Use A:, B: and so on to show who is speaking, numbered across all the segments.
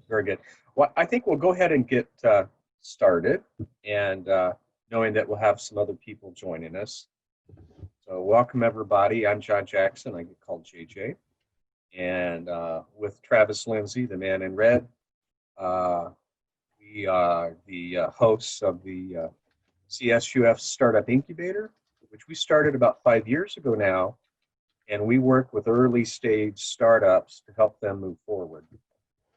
A: Very good. Well, I think we'll go ahead and get started, and knowing that we'll have some other people joining us. So welcome, everybody. I'm John Jackson. I get called JJ. And with Travis Lindsay, the man in red, we are the hosts of the CSUF Startup Incubator, which we started about 5 years ago now. And we work with early stage startups to help them move forward.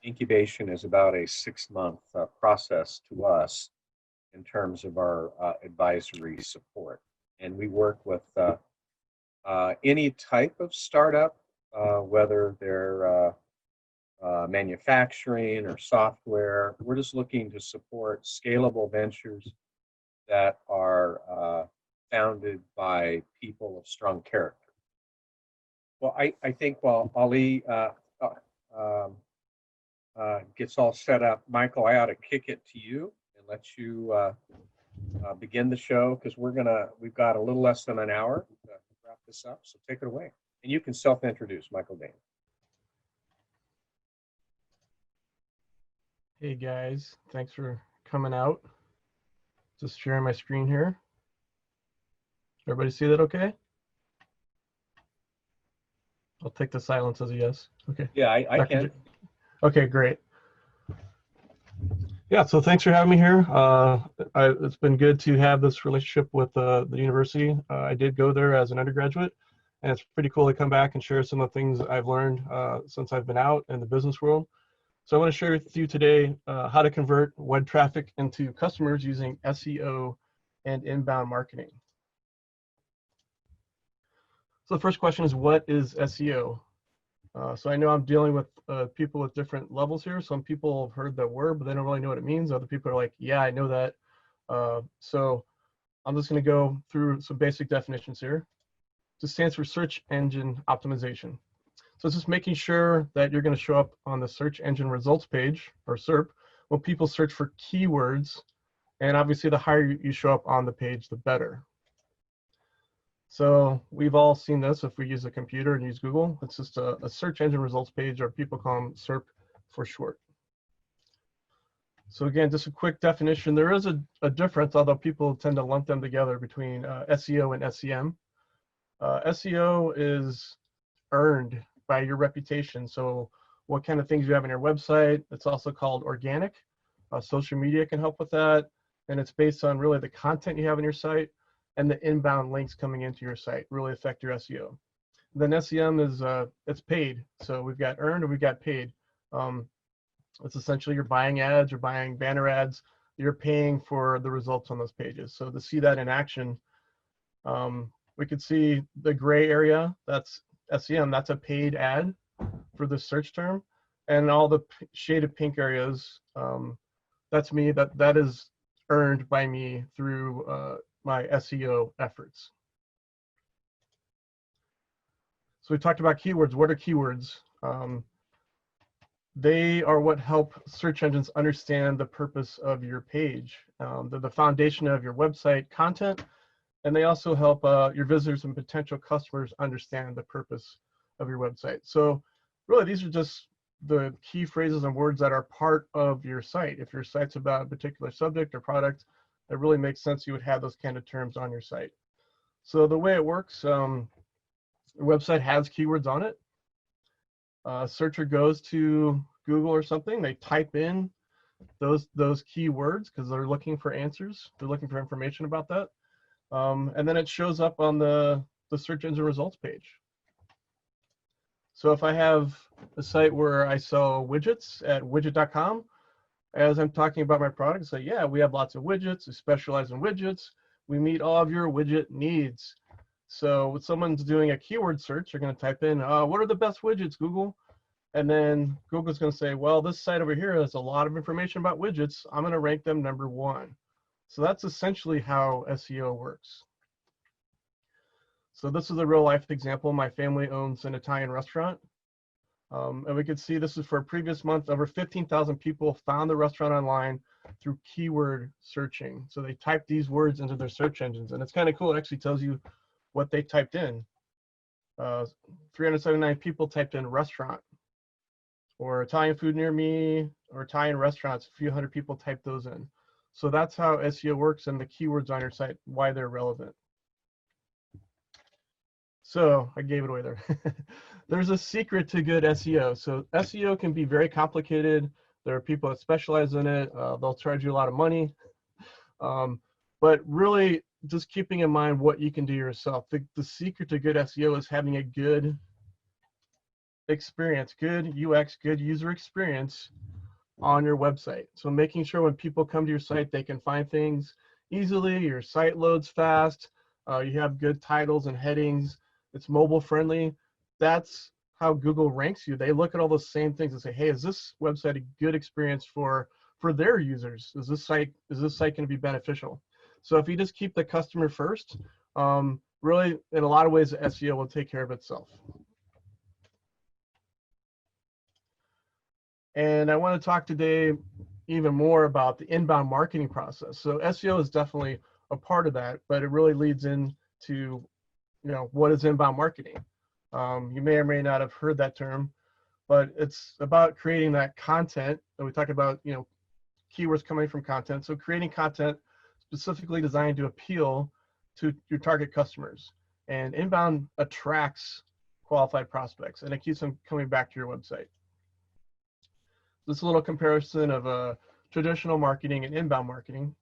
A: Incubation is about a 6-month process to us in terms of our advisory support. And we work with any type of startup, whether they're manufacturing or software. We're just looking to support scalable ventures that are founded by people of strong character. Well, I think while Ali gets all set up, Michael, I ought to kick it to you and let you begin the show, because we've got a little less than an hour to wrap this up. So take it away, and you can self-introduce, Michael Daehn.
B: Hey guys, thanks for coming out. Just sharing my screen here. Everybody see that okay? I'll take the silence as a yes. Okay.
A: Yeah, I can.
B: Okay, great. Yeah, so thanks for having me here. It's been good to have this relationship with the university. I did go there as an undergraduate, and it's pretty cool to come back and share some of the things I've learned since I've been out in the business world. So I want to share with you today how to convert web traffic into customers using SEO and inbound marketing. So the first question is, what is SEO? So I know I'm dealing with people with different levels here. Some people have heard that word, but they don't really know what it means. Other people are like, yeah, I know that. So I'm just going to go through some basic definitions here. This stands for search engine optimization. So it's just making sure that you're going to show up on the search engine results page, or SERP, when people search for keywords. And obviously, the higher you show up on the page, the better. So we've all seen this if we use a computer and use Google. It's just a search engine results page, or people call them SERP for short. So again, just a quick definition. There is a difference, although people tend to lump them together, between SEO and SEM. SEO is earned by your reputation. So what kind of things you have on your website. It's also called organic. Social media can help with that. And it's based on really the content you have on your site, and the inbound links coming into your site really affect your SEO. Then SEM is it's paid. So we've got earned and we've got paid. It's essentially you're buying ads, you're buying banner ads, you're paying for the results on those pages. So to see that in action, we could see the gray area, that's SEM, that's a paid ad for the search term. And all the shaded pink areas, that's me, that is earned by me through my SEO efforts. So we talked about keywords. What are keywords? They are what help search engines understand the purpose of your page. They're the foundation of your website content, and they also help your visitors and potential customers understand the purpose of your website. So really, these are just the key phrases and words that are part of your site. If your site's about a particular subject or product, it really makes sense you would have those kind of terms on your site. So the way it works, your website has keywords on it. A searcher goes to Google or something, they type in those keywords because they're looking for answers. They're looking for information about that. And then it shows up on the search engine results page. So if I have a site where I sell widgets at widget.com, as I'm talking about my product, I say, yeah, we have lots of widgets. We specialize in widgets. We meet all of your widget needs. So when someone's doing a keyword search, they're going to type in, what are the best widgets, Google? And then Google's going to say, well, this site over here has a lot of information about widgets. I'm going to rank them #1. So that's essentially how SEO works. So this is a real life example. My family owns an Italian restaurant. And we can see this is for a previous month. Over 15,000 people found the restaurant online through keyword searching. So they typed these words into their search engines. And it's kind of cool. It actually tells you what they typed in. 379 people typed in restaurant. or Italian food near me, or Italian restaurants. A few hundred people type those in. So that's how SEO works and the keywords on your site, why they're relevant. So I gave it away there. There's a secret to good SEO. So SEO can be very complicated. There are people that specialize in it. They'll charge you a lot of money. But really just keeping in mind what you can do yourself. The secret to good SEO is having a good experience, good UX, good user experience on your website. So making sure when people come to your site, they can find things easily, your site loads fast, you have good titles and headings, it's mobile friendly. That's how Google ranks you. They look at all those same things and say, hey, is this website a good experience for their users? Is this site going to be beneficial? So if you just keep the customer first, really, in a lot of ways, SEO will take care of itself. And I want to talk today even more about the inbound marketing process. So SEO is definitely a part of that, but it really leads into, what is inbound marketing? You may or may not have heard that term, but it's about creating that content that we talked about, keywords coming from content. So creating content specifically designed to appeal to your target customers. And inbound attracts qualified prospects, and it keeps them coming back to your website. This little comparison of traditional marketing and inbound marketing.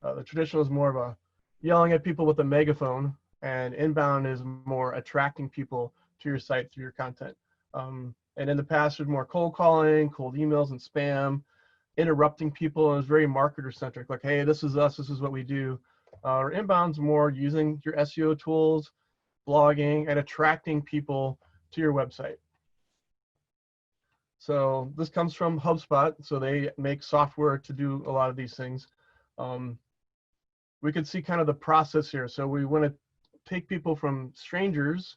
B: The traditional is more of a yelling at people with a megaphone, and inbound is more attracting people to your site through your content. And in the past, it was more cold calling, cold emails, and spam, interrupting people. It was very marketer centric, like, hey, this is us, this is what we do. Or inbound's more using your SEO tools, blogging, and attracting people to your website. So this comes from HubSpot. So they make software to do a lot of these things. We could see kind of the process here. So we want to take people from strangers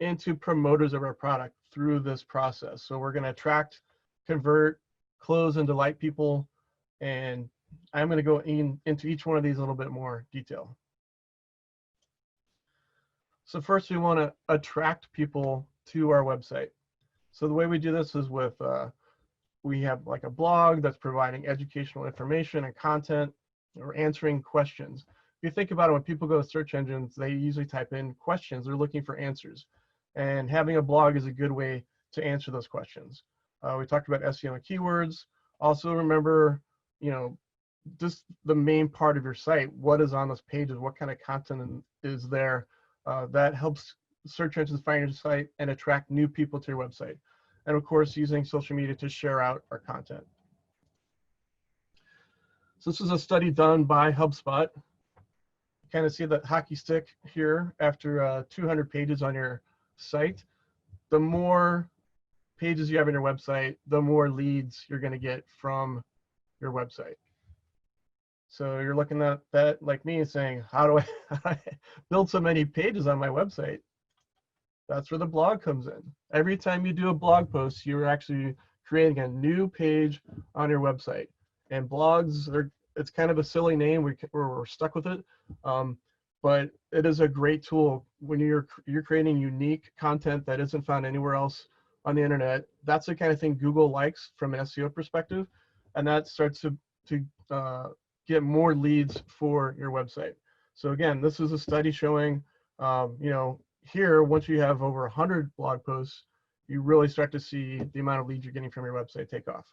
B: into promoters of our product through this process. So we're going to attract, convert, close, and delight people. And I'm going to go into each one of these a little bit more detail. So first, we want to attract people to our website. So the way we do this is with, we have like a blog that's providing educational information and content, or answering questions. If you think about it, when people go to search engines, they usually type in questions. They're looking for answers. And having a blog is a good way to answer those questions. We talked about SEO and keywords. Also remember, just the main part of your site, what is on those pages, what kind of content is there. That helps search engines find your site and attract new people to your website. And of course, using social media to share out our content. So this is a study done by HubSpot. You kind of see that hockey stick here after 200 pages on your site. The more pages you have on your website, the more leads you're going to get from your website. So you're looking at that like me and saying, how do I build so many pages on my website? That's where the blog comes in. Every time you do a blog post, you're actually creating a new page on your website. And blogs it's kind of a silly name. We're stuck with it. But it is a great tool when you're creating unique content that isn't found anywhere else on the internet. That's the kind of thing Google likes from an SEO perspective. And that starts to get more leads for your website. So again, this is a study showing, here, once you have over 100 blog posts, you really start to see the amount of leads you're getting from your website take off.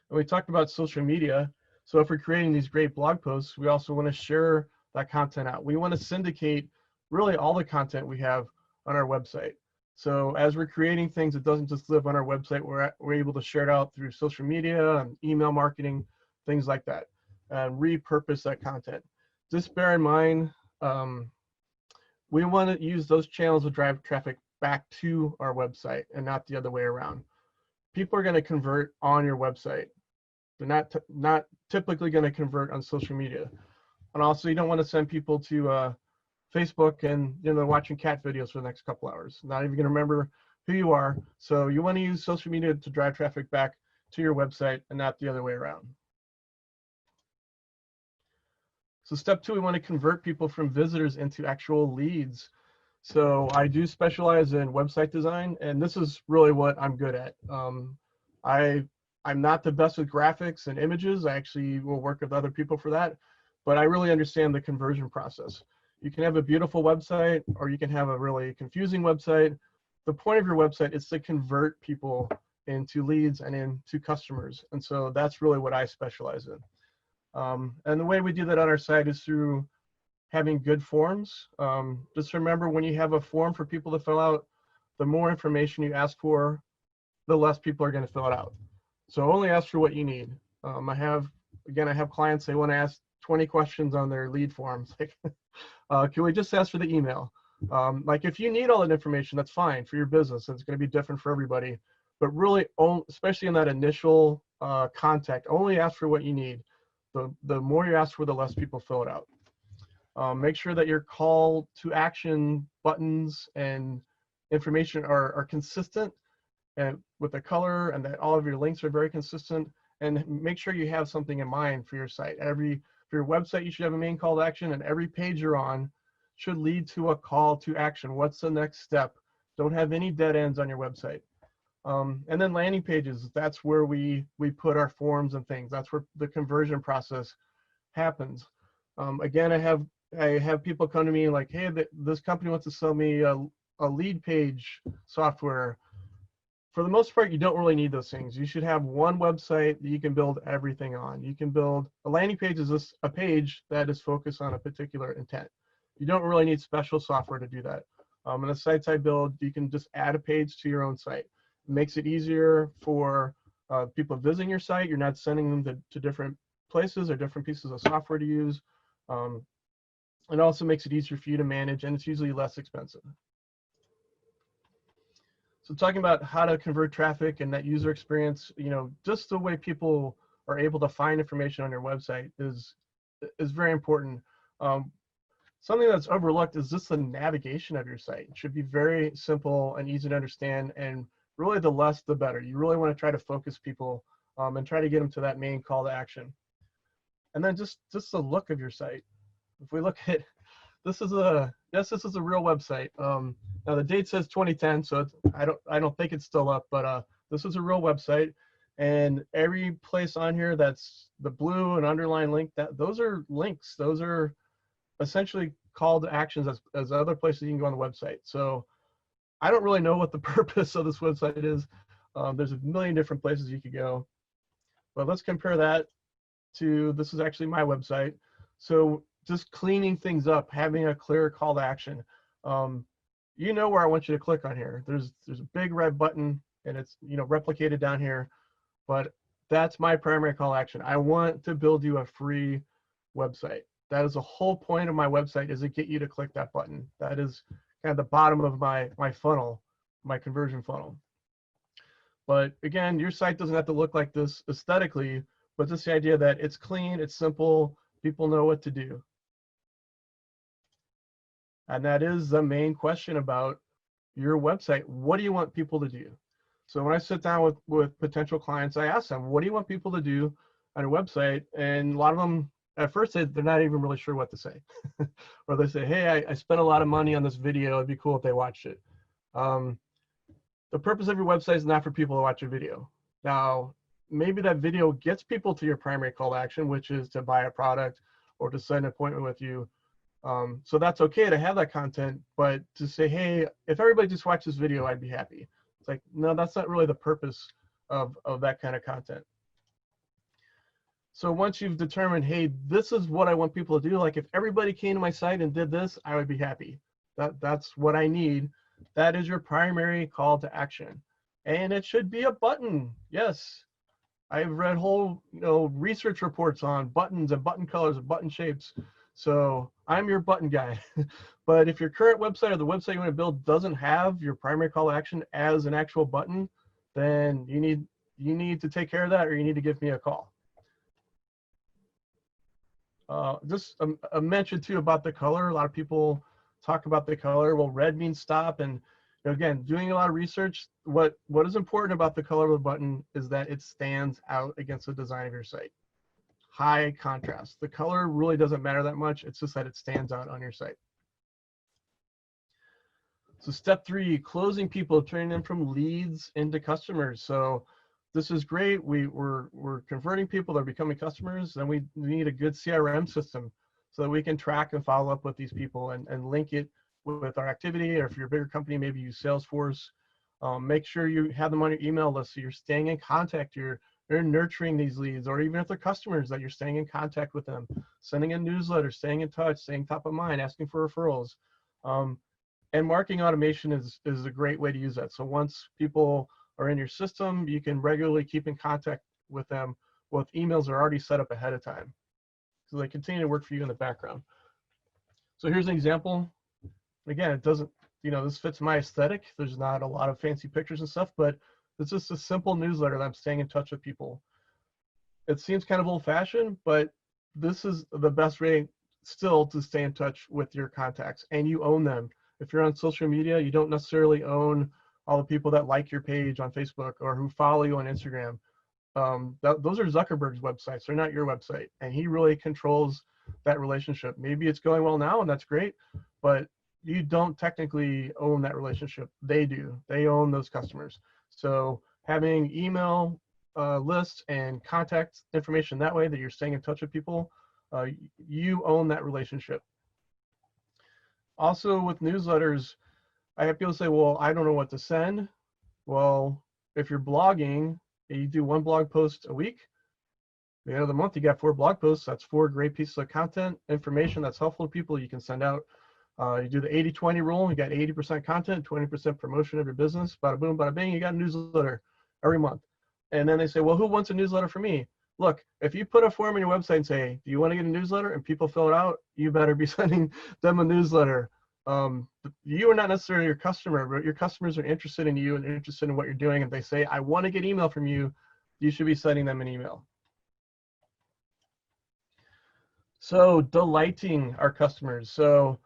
B: And we talked about social media. So if we're creating these great blog posts, we also want to share that content out. We want to syndicate really all the content we have on our website. So as we're creating things, it doesn't just live on our website. We're able to share it out through social media and email marketing, things like that, and repurpose that content. Just bear in mind, we want to use those channels to drive traffic back to our website and not the other way around. People are going to convert on your website. They're not typically going to convert on social media. And also, you don't want to send people to Facebook and they're watching cat videos for the next couple hours. Not even going to remember who you are. So you want to use social media to drive traffic back to your website and not the other way around. So step 2, we want to convert people from visitors into actual leads. So I do specialize in website design, and this is really what I'm good at. I'm not the best with graphics and images. I actually will work with other people for that, but I really understand the conversion process. You can have a beautiful website, or you can have a really confusing website. The point of your website is to convert people into leads and into customers. And so that's really what I specialize in. And the way we do that on our site is through having good forms. Just remember, when you have a form for people to fill out, the more information you ask for, the less people are going to fill it out. So only ask for what you need. I have clients, they want to ask 20 questions on their lead forms. Like, can we just ask for the email? Like, if you need all that information, that's fine for your business. It's going to be different for everybody. But really, especially in that initial contact, only ask for what you need. The more you ask for, the less people fill it out. Make sure that your call to action buttons and information are consistent, and with the color, and that all of your links are very consistent. And make sure you have something in mind for your site. For your website, you should have a main call to action, and every page you're on should lead to a call to action. What's the next step? Don't have any dead ends on your website. And then landing pages, that's where we put our forms and things. That's where the conversion process happens. Again, I have people come to me like, hey, this company wants to sell me a lead page software. For the most part, you don't really need those things. You should have one website that you can build everything on. You can build a landing page is a page that is focused on a particular intent. You don't really need special software to do that. And the sites I build, you can just add a page to your own site. It makes it easier for people visiting your site. You're not sending them to different places or different pieces of software to use. It also makes it easier for you to manage, and it's usually less expensive. So talking about how to convert traffic and that user experience, just the way people are able to find information on your website is very important. Something that's overlooked is just the navigation of your site. It should be very simple and easy to understand, and really the less the better. You really want to try to focus people and try to get them to that main call to action. And then just the look of your site. If we look at, this is a real website. Now the date says 2010, so I don't think it's still up, but this is a real website, and every place on here that's the blue and underlined link, those are links. Those are essentially call to actions as other places you can go on the website. So I don't really know what the purpose of this website is. There's a million different places you could go, but let's compare that to, this is actually my website. So just cleaning things up, having a clear call to action. You know where I want you to click on here. There's a big red button, and it's replicated down here, but that's my primary call to action. I want to build you a free website. That is the whole point of my website, is to get you to click that button. That is kind of the bottom of my funnel, my conversion funnel. But again, your site doesn't have to look like this aesthetically, but just the idea that it's clean, it's simple, people know what to do. And that is the main question about your website. What do you want people to do? So when I sit down with potential clients, I ask them, what do you want people to do on your website? And a lot of them, at first, they're not even really sure what to say. Or they say, hey, I spent a lot of money on this video. It'd be cool if they watched it. The purpose of your website is not for people to watch a video. Now, maybe that video gets people to your primary call to action, which is to buy a product or to set an appointment with you. So that's okay to have that content, but to say, hey, if everybody just watched this video, I'd be happy. It's like, no, that's not really the purpose of that kind of content. So once you've determined, hey, this is what I want people to do, like if everybody came to my site and did this, I would be happy. That's what I need. That is your primary call to action. And it should be a button. Yes. I've read whole research reports on buttons and button colors and button shapes. So I'm your button guy. But if your current website or the website you want to build doesn't have your primary call to action as an actual button, then you need to take care of that, or you need to give me a call. Just a mention too about the color. A lot of people talk about the color. Well, red means stop. And again, doing a lot of research, what is important about the color of the button is that it stands out against the design of your site. High contrast. The color really doesn't matter that much. It's just that it stands out on your site. So step 3, closing people, turning them from leads into customers. So this is great. We're converting people, they're becoming customers. Then we need a good CRM system so that we can track and follow up with these people and link it with our activity. Or if you're a bigger company, maybe use Salesforce. Make sure you have them on your email list so you're staying in contact. You're nurturing these leads, or even if they're customers, that you're staying in contact with them, sending a newsletter, staying in touch, staying top of mind, asking for referrals. And marketing automation is a great way to use that. So once people are in your system, you can regularly keep in contact with them with emails that are already set up ahead of time. So they continue to work for you in the background. So here's an example. Again, it doesn't, this fits my aesthetic. There's not a lot of fancy pictures and stuff, but it's just a simple newsletter that I'm staying in touch with people. It seems kind of old-fashioned, but this is the best way still to stay in touch with your contacts, and you own them. If you're on social media, you don't necessarily own all the people that like your page on Facebook or who follow you on Instagram. Those are Zuckerberg's websites. They're not your website, and he really controls that relationship. Maybe it's going well now, and that's great, but you don't technically own that relationship. They do. They own those customers. So having email lists and contact information that way that you're staying in touch with people, you own that relationship. Also with newsletters, I have people say, well, I don't know what to send. Well, if you're blogging, you do 1 blog post a week. At the end of the month, you got 4 blog posts. That's 4 great pieces of content, information that's helpful to people you can send out. You do the 80-20 rule. You got 80% content, 20% promotion of your business. Bada boom, bada bing. You got a newsletter every month. And then they say, well, who wants a newsletter from me? Look, if you put a form on your website and say, do you want to get a newsletter? And people fill it out, you better be sending them a newsletter. You are not necessarily your customer, but your customers are interested in you and interested in what you're doing. If they say, I want to get email from you, you should be sending them an email. So delighting our customers. So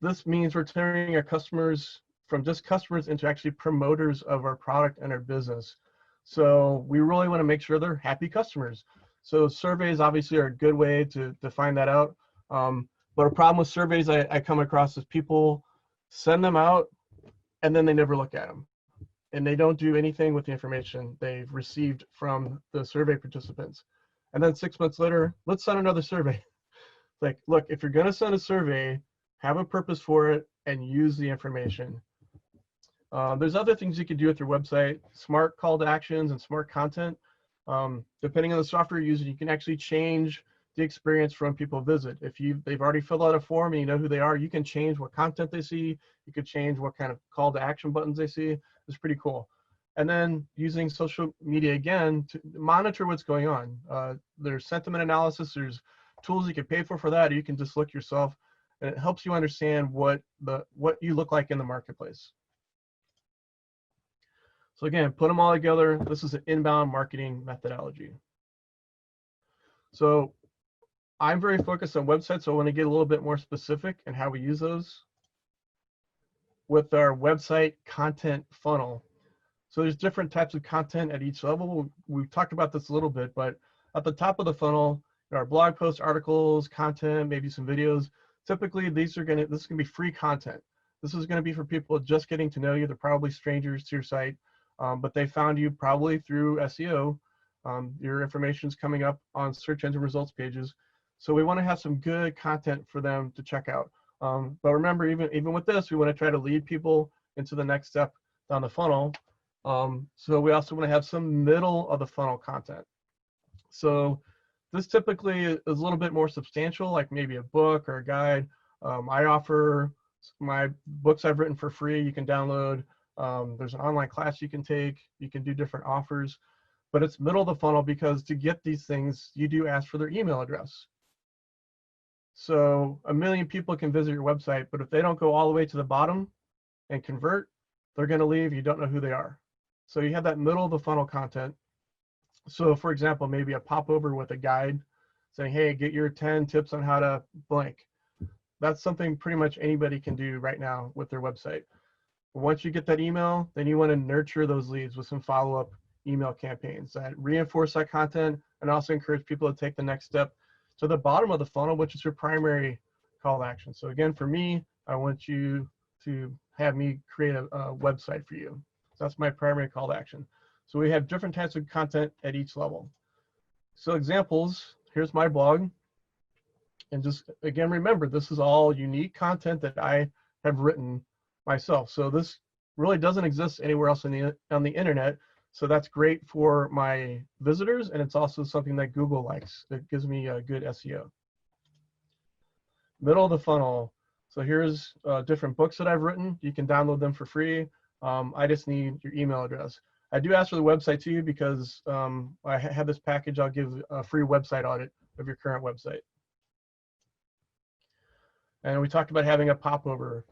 B: this means we're turning our customers from just customers into actually promoters of our product and our business. So we really want to make sure they're happy customers. So surveys obviously are a good way to find that out. But a problem with surveys I come across is people send them out and then they never look at them. And they don't do anything with the information they've received from the survey participants. And then 6 months later, let's send another survey. Like, look, if you're going to send a survey, have a purpose for it and use the information. There's other things you can do with your website, smart call to actions and smart content. Depending on the software you're using, you can actually change the experience from people visit. If they've already filled out a form and you know who they are, you can change what content they see. You could change what kind of call to action buttons they see. It's pretty cool. And then using social media again to monitor what's going on. There's sentiment analysis. There's tools you can pay for that. Or you can just look yourself, and it helps you understand what you look like in the marketplace. So again, put them all together. This is an inbound marketing methodology. So I'm very focused on websites, so I want to get a little bit more specific in how we use those with our website content funnel. So there's different types of content at each level. We've talked about this a little bit, but at the top of the funnel, there are blog posts, articles, content, maybe some videos. Typically, this is going to be free content. This is going to be for people just getting to know you. They're probably strangers to your site, but they found you probably through SEO. Your information is coming up on search engine results pages. So we want to have some good content for them to check out. But remember, even with this, we want to try to lead people into the next step down the funnel. So we also want to have some middle of the funnel content. So this typically is a little bit more substantial, like maybe a book or a guide. I offer my books I've written for free. You can download. There's an online class you can take. You can do different offers. But it's middle of the funnel because to get these things, you do ask for their email address. So 1 million people can visit your website, but if they don't go all the way to the bottom and convert, they're going to leave. You don't know who they are. So you have that middle of the funnel content. So for example, maybe a popover with a guide saying, hey, get your 10 tips on how to blank. That's something pretty much anybody can do right now with their website. Once you get that email, then you want to nurture those leads with some follow-up email campaigns that reinforce that content and also encourage people to take the next step to the bottom of the funnel, which is your primary call to action. So again, for me, I want you to have me create a website for you. So that's my primary call to action. So we have different types of content at each level. So examples, here's my blog. And just again, remember, this is all unique content that I have written myself. So this really doesn't exist anywhere else on the internet. So that's great for my visitors, and it's also something that Google likes. It gives me a good SEO. Middle of the funnel. So here's different books that I've written. You can download them for free. I just need your email address. I do ask for the website too, because I have this package. I'll give a free website audit of your current website. And we talked about having a popover.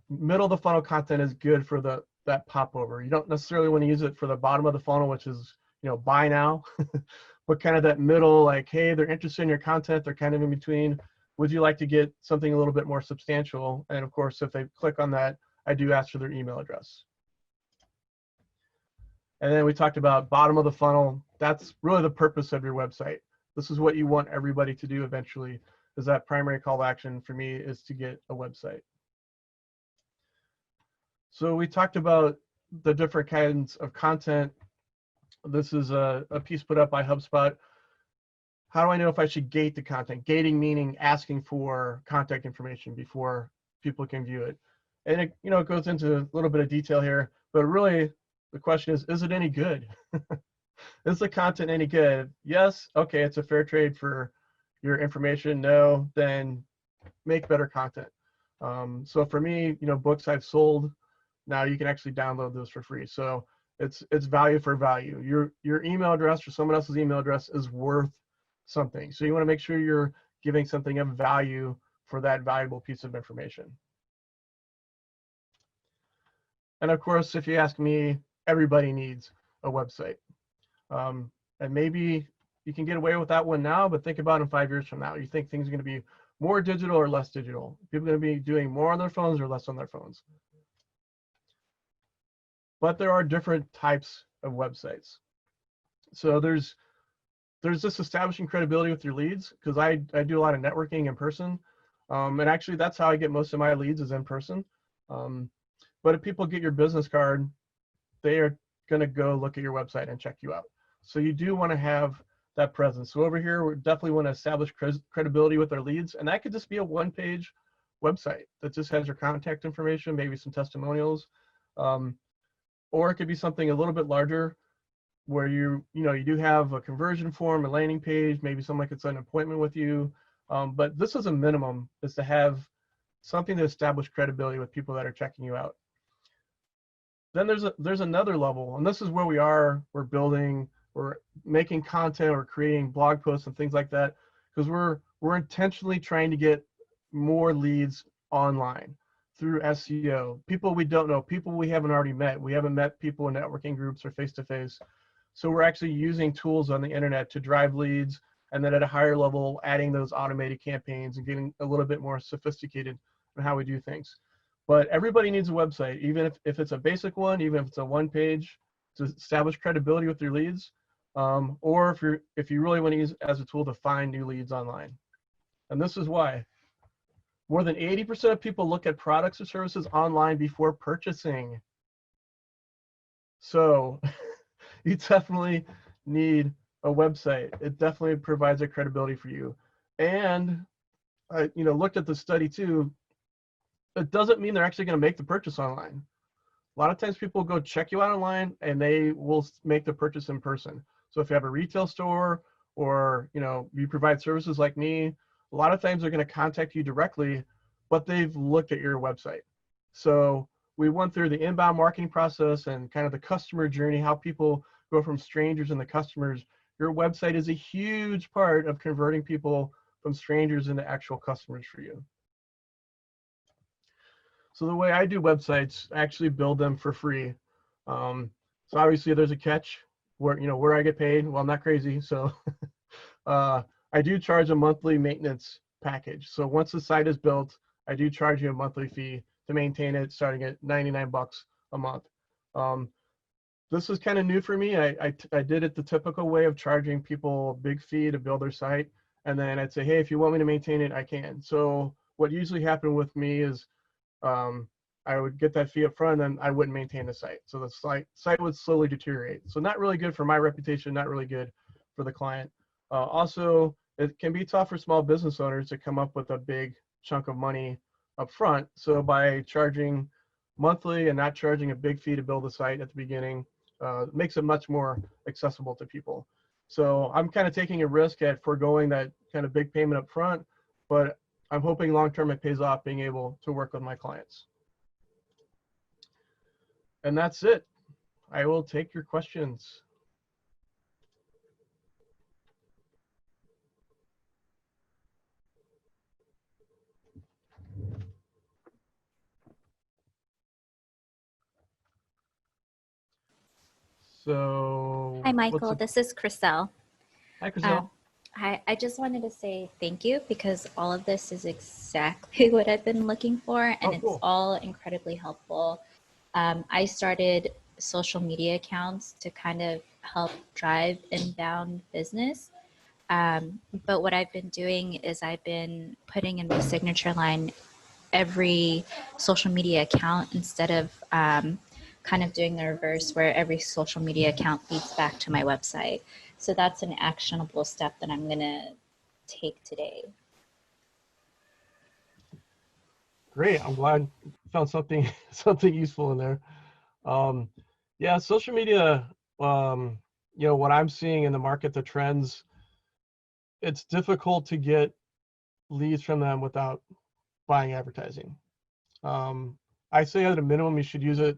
B: Middle of the funnel content is good for that popover. You don't necessarily want to use it for the bottom of the funnel, which is, buy now, but kind of that middle, like, hey, they're interested in your content. They're kind of in between. Would you like to get something a little bit more substantial? And of course, if they click on that, I do ask for their email address. And then we talked about bottom of the funnel. That's really the purpose of your website. This is what you want everybody to do eventually, is that primary call to action for me is to get a website. So we talked about the different kinds of content. This is a piece put up by HubSpot. How do I know if I should gate the content? Gating meaning asking for contact information before people can view it. And it goes into a little bit of detail here, but really the question is it any good? Is the content any good? Yes, okay, it's a fair trade for your information. No, then make better content. So for me, books I've sold, now you can actually download those for free. So it's value for value. Your email address or someone else's email address is worth something. So you want to make sure you're giving something of value for that valuable piece of information. And of course, if you ask me, everybody needs a website. And maybe you can get away with that one now, but think about in 5 years from now. You think things are going to be more digital or less digital? People are going to be doing more on their phones or less on their phones? But there are different types of websites. So there's this establishing credibility with your leads, because I do a lot of networking in person. And actually, that's how I get most of my leads, is in person. But if people get your business card, they are going to go look at your website and check you out. So you do want to have that presence. So over here, we definitely want to establish credibility with our leads. And that could just be a one-page website that just has your contact information, maybe some testimonials. Or it could be something a little bit larger, where you do have a conversion form, a landing page, maybe someone could set an appointment with you. But this is a minimum, is to have something to establish credibility with people that are checking you out. Then there's another level, and this is where we're building, we're making content, we're creating blog posts and things like that, because we're intentionally trying to get more leads online through SEO. People we don't know, people we haven't already met. We haven't met people in networking groups or face-to-face. So we're actually using tools on the internet to drive leads, and then at a higher level, adding those automated campaigns and getting a little bit more sophisticated on how we do things. But everybody needs a website, even if it's a basic one, even if it's a one page, to establish credibility with your leads, or if you really want to use it as a tool to find new leads online. And this is why. More than 80% of people look at products or services online before purchasing. So you definitely need a website. It definitely provides a credibility for you. And I looked at the study too. It doesn't mean they're actually going to make the purchase online. A lot of times people go check you out online and they will make the purchase in person. So if you have a retail store, or you provide services like me, a lot of times they're going to contact you directly, but they've looked at your website. So we went through the inbound marketing process and kind of the customer journey, how people go from strangers into customers. Your website is a huge part of converting people from strangers into actual customers for you. So the way I do websites, I actually build them for free. So obviously there's a catch where I get paid. Well, I'm not crazy. So I do charge a monthly maintenance package. So once the site is built, I do charge you a monthly fee to maintain it, starting at 99 bucks a month. This is kind of new for me. I did it the typical way of charging people a big fee to build their site. And then I'd say, hey, if you want me to maintain it, I can. So what usually happened with me is I would get that fee up front, and then I wouldn't maintain the site. So the site would slowly deteriorate. So not really good for my reputation, not really good for the client. Also, it can be tough for small business owners to come up with a big chunk of money up front. So by charging monthly and not charging a big fee to build a site at the beginning, makes it much more accessible to people. So I'm kind of taking a risk at foregoing that kind of big payment up front, but I'm hoping long-term it pays off being able to work with my clients. And that's it. I will take your questions. So,
C: Hi, Michael. This is Chriselle.
B: Hi, Chriselle.
C: Hi, I just wanted to say thank you because all of this is exactly what I've been looking for, and
B: cool.
C: it's all incredibly helpful. I started social media accounts to kind of help drive inbound business. But what I've been doing is I've been putting in my signature line every social media account instead of kind of doing the reverse where every social media account feeds back to my website. So that's an actionable step that I'm going to take today.
B: Great. I'm glad you found something useful in there. Yeah, social media, what I'm seeing in the market, the trends, it's difficult to get leads from them without buying advertising. I say at a minimum, you should use it.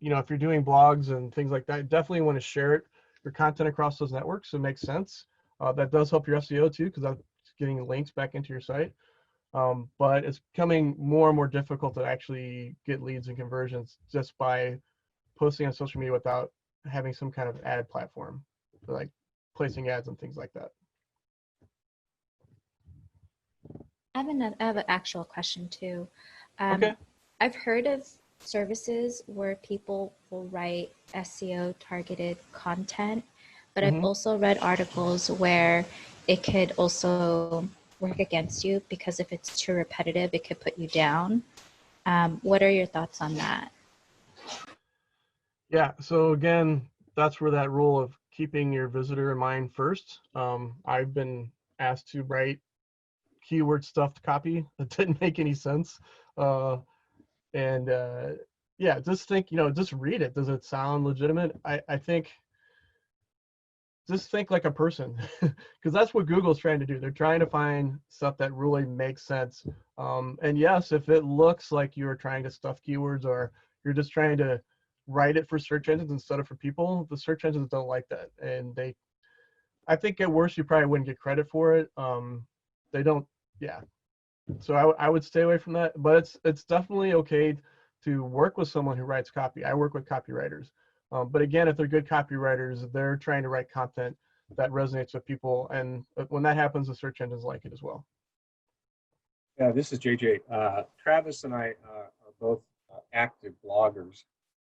B: If you're doing blogs and things like that, definitely want to share your content across those networks. It makes sense. That does help your SEO too, because that's getting links back into your site. But it's becoming more and more difficult to actually get leads and conversions just by posting on social media without having some kind of ad platform, like placing ads and things like that.
C: I have an actual question too.
B: Okay.
C: I've heard of services where people will write SEO targeted content, but I've also read articles where it could also work against you because if it's too repetitive, it could put you down. What are your thoughts on that?
B: Yeah, so again, that's where that rule of keeping your visitor in mind first. I've been asked to write keyword stuffed copy that didn't make any sense. Yeah, just think, just read it. Does it sound legitimate? I think just think like a person, because that's what Google's trying to do. They're trying to find stuff that really makes sense. And yes, if it looks like you're trying to stuff keywords or you're just trying to write it for search engines instead of for people, the search engines don't like that. And I think at worst, you probably wouldn't get credit for it. They don't, yeah. So I would stay away from that, but it's definitely okay to work with someone who writes copy. I work with copywriters. But again, if they're good copywriters, they're trying to write content that resonates with people. And when that happens, the search engines like it as well.
A: Yeah, this is JJ. Travis and I are both active bloggers.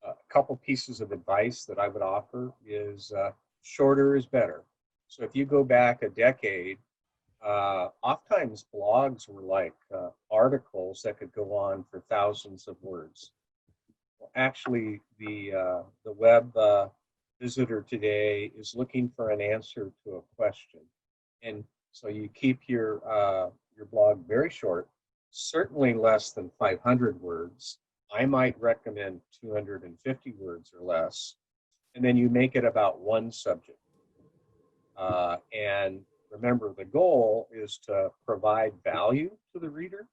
A: A couple pieces of advice that I would offer is shorter is better. So if you go back a decade, oftentimes blogs were like articles that could go on for thousands of words. Well, actually, the web visitor today is looking for an answer to a question, and so you keep your blog very short, certainly less than 500 words. I might recommend 250 words or less, and then you make it about one subject. And remember, the goal is to provide value to the reader.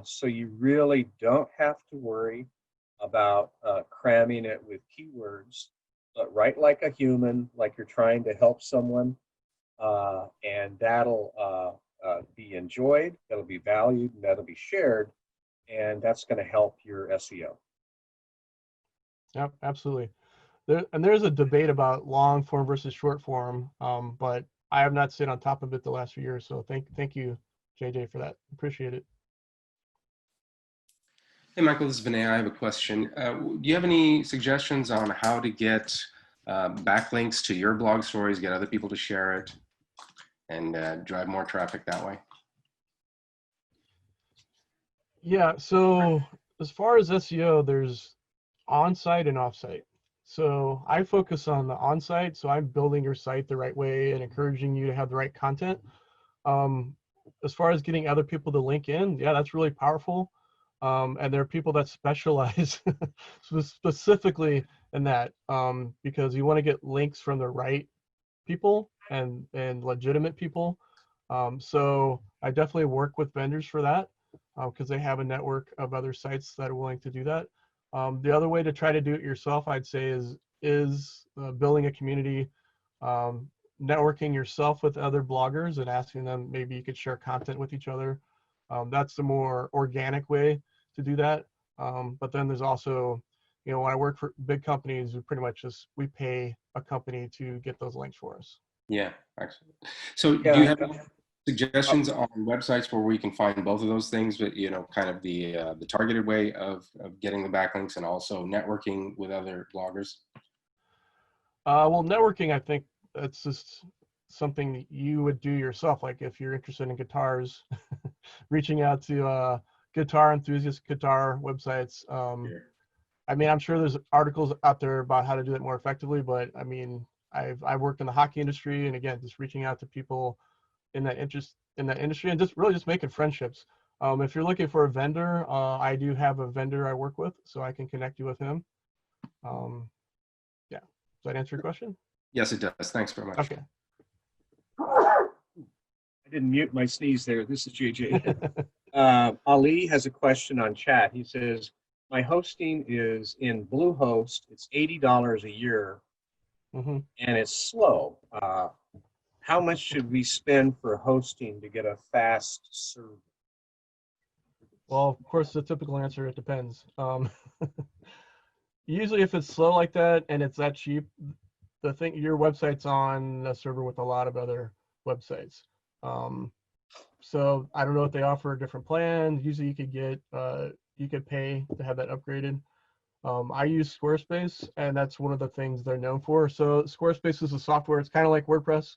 A: So you really don't have to worry about cramming it with keywords, but write like a human, like you're trying to help someone, and that'll be enjoyed, that'll be valued, and that'll be shared, and that's going to help your SEO.
B: Yep, absolutely. There's a debate about long form versus short form, but I have not stayed on top of it the last few years. So thank you, JJ, for that. Appreciate it.
D: Hey, Michael, this is Vinay. I have a question. Do you have any suggestions on how to get backlinks to your blog stories, get other people to share it, and drive more traffic that way?
B: Yeah, so as far as SEO, there's on-site and off-site. So I focus on the on-site, so I'm building your site the right way and encouraging you to have the right content. Um, as far as getting other people to link in, yeah, that's really powerful. And there are people that specialize specifically in that, because you want to get links from the right people and legitimate people. So I definitely work with vendors for that, because they have a network of other sites that are willing to do that. The other way to try to do it yourself, I'd say, is building a community, networking yourself with other bloggers and asking them maybe you could share content with each other. That's the more organic way to do that. But then there's also, when I work for big companies, we pay a company to get those links for us.
D: Yeah, excellent. So do you
A: Yeah.
D: have suggestions on websites where we can find both of those things, but kind of the targeted way of getting the backlinks and also networking with other bloggers?
B: Well, networking, I think that's just something that you would do yourself. Like if you're interested in guitars, reaching out to guitar enthusiast guitar websites. I mean, I'm sure there's articles out there about how to do that more effectively, but I mean, I've worked in the hockey industry, and again, just reaching out to people in that industry and just really just making friendships. If you're looking for a vendor, I do have a vendor I work with, so I can connect you with him. Yeah, does that answer your question?
D: Yes, it does. Thanks very much.
B: Okay.
A: I didn't mute my sneeze there. This is JJ. Ali has a question on chat. He says, my hosting is in Bluehost. It's $80 a year,
B: Mm-hmm.
A: and it's slow. How much should we spend for hosting to get a fast server?
B: Well, of course, the typical answer, it depends. Usually if it's slow like that and it's that cheap, your website's on a server with a lot of other websites. So I don't know if they offer a different plan. Usually you could pay to have that upgraded. I use Squarespace, and that's one of the things they're known for. So Squarespace is a software. It's kind of like WordPress.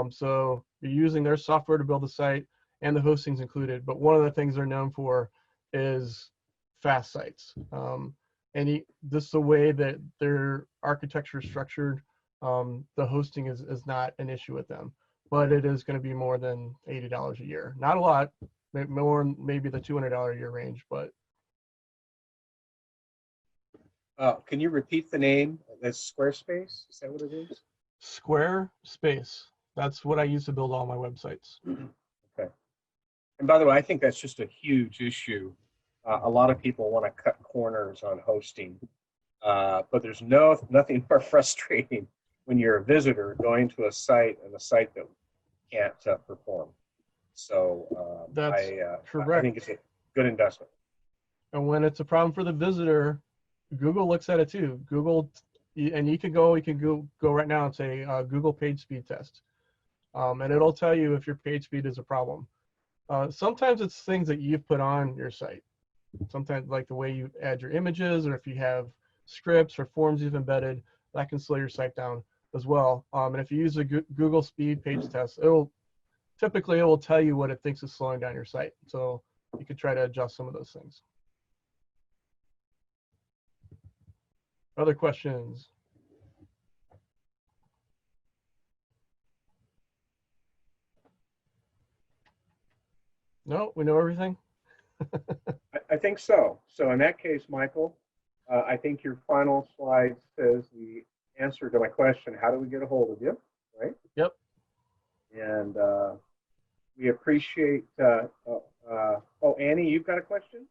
B: So you're using their software to build the site, and the hosting's included. But one of the things they're known for is fast sites. This is the way that their architecture is structured. The hosting is not an issue with them, but it is going to be more than $80 a year. Not a lot, more maybe the $200 a year range, but.
A: Can you repeat the name? That's Squarespace? Is that what it is?
B: Squarespace. That's what I use to build all my websites.
A: Okay. And by the way, I think that's just a huge issue. A lot of people want to cut corners on hosting, but there's nothing more frustrating when you're a visitor going to a site and a site that can't perform. So
B: That's correct.
A: I think it's a good investment.
B: And when it's a problem for the visitor, Google looks at it too. And you can go right now and say Google page speed test, and it'll tell you if your page speed is a problem. Sometimes it's things that you've put on your site. Sometimes like the way you add your images, or if you have scripts or forms you've embedded, that can slow your site down as well. And if you use a Google speed page test, it will tell you what it thinks is slowing down your site. So you could try to adjust some of those things. Other questions? No, we know everything?
A: I think so. So in that case, Michael, I think your final slide says the answer to my question, how do we get a hold of you, right?
B: Yep.
A: And we appreciate, Annie, you've got a question?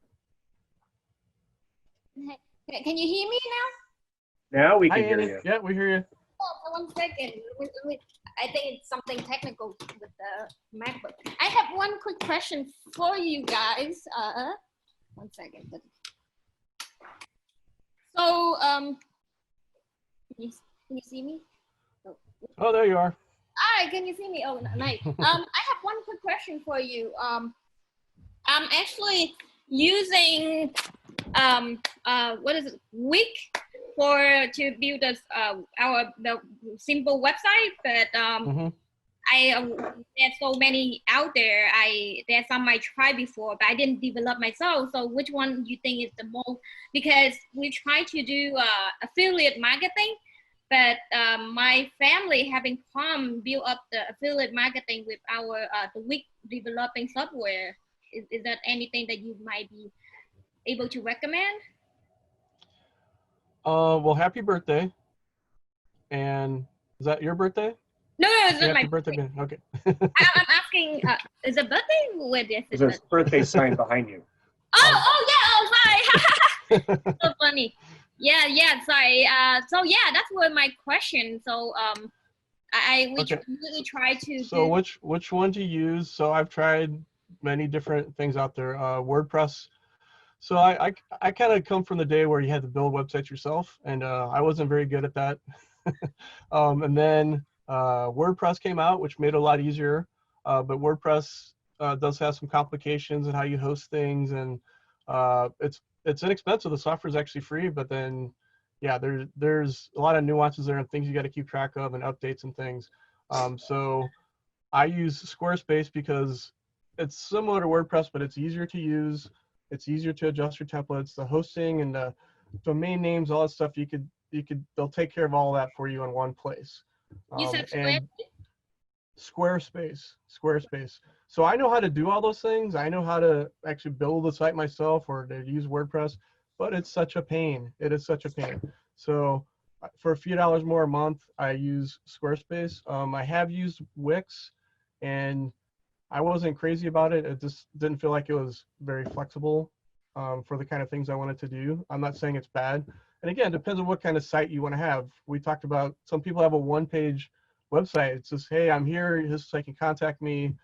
E: Can you hear me now?
A: Now we can
B: Hi,
A: hear
B: Annie.
A: you.
B: Yeah, we hear you.
E: Oh, 1 second. I think it's something technical with the MacBook. I have one quick question for you guys. 1 second. So, can you see me?
B: Oh, there you are.
E: All right, can you see me? Oh, nice. I have one quick question for you. I'm actually using what is it, Wix to build the simple website, but there's so many out there. There's some I tried before, but I didn't develop myself. So which one do you think is the most? Because we try to do affiliate marketing, but my family having come build up the affiliate marketing with our the Wix developing software. Is that anything that you might be able to recommend?
B: Well, happy birthday. And is that your birthday?
E: No, it's not
B: Happy
E: my
B: birthday.
E: birthday.
B: Okay.
E: I'm asking, is it birthday? What is it?
A: There's a birthday sign behind you.
E: Oh yeah, oh hi. So funny. Yeah, sorry. So yeah, that's what my question. So we
B: Okay.
E: really try to
B: So
E: do.
B: which one to use? So I've tried many different things out there. WordPress. So I kind of come from the day where you had to build websites yourself, and I wasn't very good at that. And then WordPress came out, which made it a lot easier. But WordPress does have some complications in how you host things, and it's inexpensive. The software is actually free, but then yeah, there's a lot of nuances there and things you got to keep track of and updates and things. So I use Squarespace because it's similar to WordPress, but it's easier to use. It's easier to adjust your templates, the hosting and the domain names, all that stuff. They'll take care of all that for you in one place.
E: You said
B: And Squarespace. So I know how to do all those things. I know how to actually build a site myself or to use WordPress, but it's such a pain. It is such a pain. So for a few dollars more a month, I use Squarespace. I have used Wix, and I wasn't crazy about it. It just didn't feel like it was very flexible for the kind of things I wanted to do. I'm not saying it's bad. And again, it depends on what kind of site you want to have. We talked about some people have a one-page website. It's just, hey, I'm here. This is so you can contact me.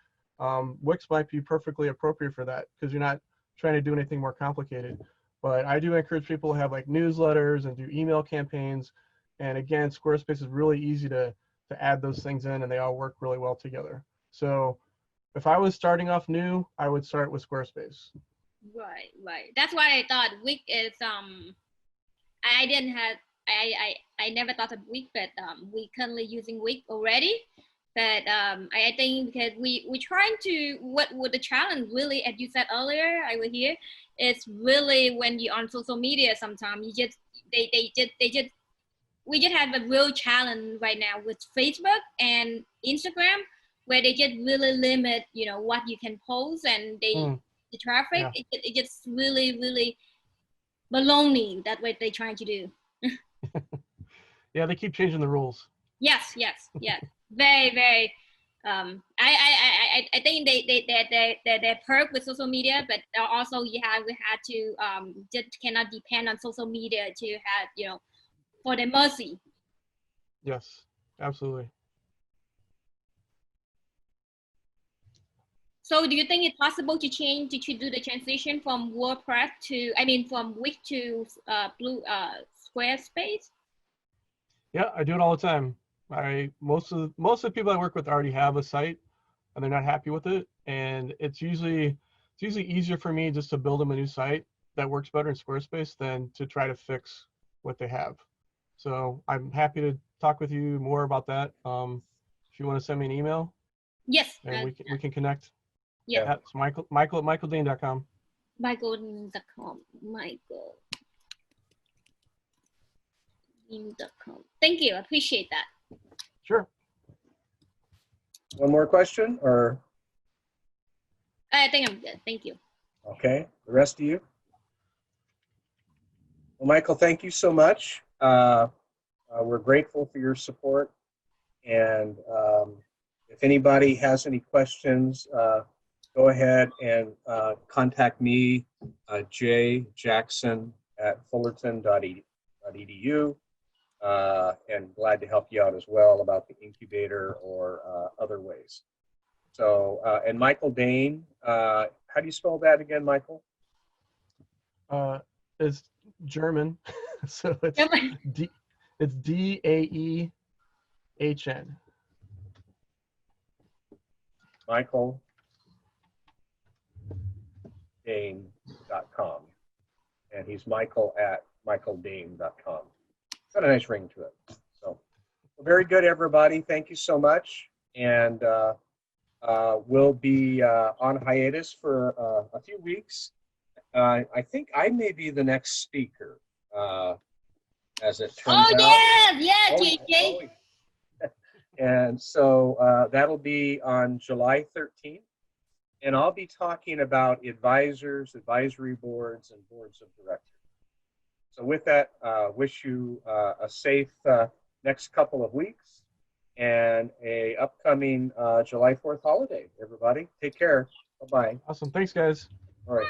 B: Wix might be perfectly appropriate for that because you're not trying to do anything more complicated. But I do encourage people to have like newsletters and do email campaigns. And again, Squarespace is really easy to add those things in, and they all work really well together. So if I was starting off new, I would start with Squarespace.
E: Right. That's why I thought Wix is I didn't have I never thought of Wix, but we currently using Wix already. But I think because we trying to what would the challenge really, as you said earlier, I will hear, it's really when you're on social media. Sometimes you just we just have a real challenge right now with Facebook and Instagram, where they just really limit, what you can post, and the traffic.
B: Yeah.
E: It just really baloney that what they're trying to do.
B: Yeah, they keep changing the rules.
E: Yes. Very. I think they're perk with social media, but also we had to just cannot depend on social media to have for their mercy.
B: Yes, absolutely.
E: So do you think it's possible to do the transition from WordPress from Wix to Squarespace?
B: Yeah, I do it all the time. Most of the people I work with already have a site and they're not happy with it. And it's usually easier for me just to build them a new site that works better in Squarespace than to try to fix what they have. So I'm happy to talk with you more about that. If you want to send me an email,
E: yes,
B: and we can connect.
E: Yeah.
B: That's Michael at michaeldaehn.com.
E: Michael.com. Thank you. I appreciate that.
B: Sure.
A: One more question, or
E: I think I'm good. Thank you.
A: okay, the rest of you? Well, Michael, thank you so much. We're grateful for your support. And if anybody has any questions, go ahead and contact me, jjackson@fullerton.edu. And glad to help you out as well about the incubator or other ways. So, and Michael Daehn, how do you spell that again, Michael?
B: It's German, so it's Daehn.
A: Michael Daehn.com. And he's Michael at michaeldaehn.com. Got a nice ring to it. So, well, very good, everybody. Thank you so much. and we'll be on hiatus for a few weeks. I think I may be the next speaker, as it turns
E: Oh
A: out.
E: yeah,
A: Oh,
E: JJ.
A: oh, yeah. And so that'll be on July 13th. And I'll be talking about advisors, advisory boards, and boards of directors. So with that, wish you a safe next couple of weeks and a upcoming July 4th holiday, everybody. Take care. Bye-bye.
B: Awesome. Thanks, guys.
A: All right.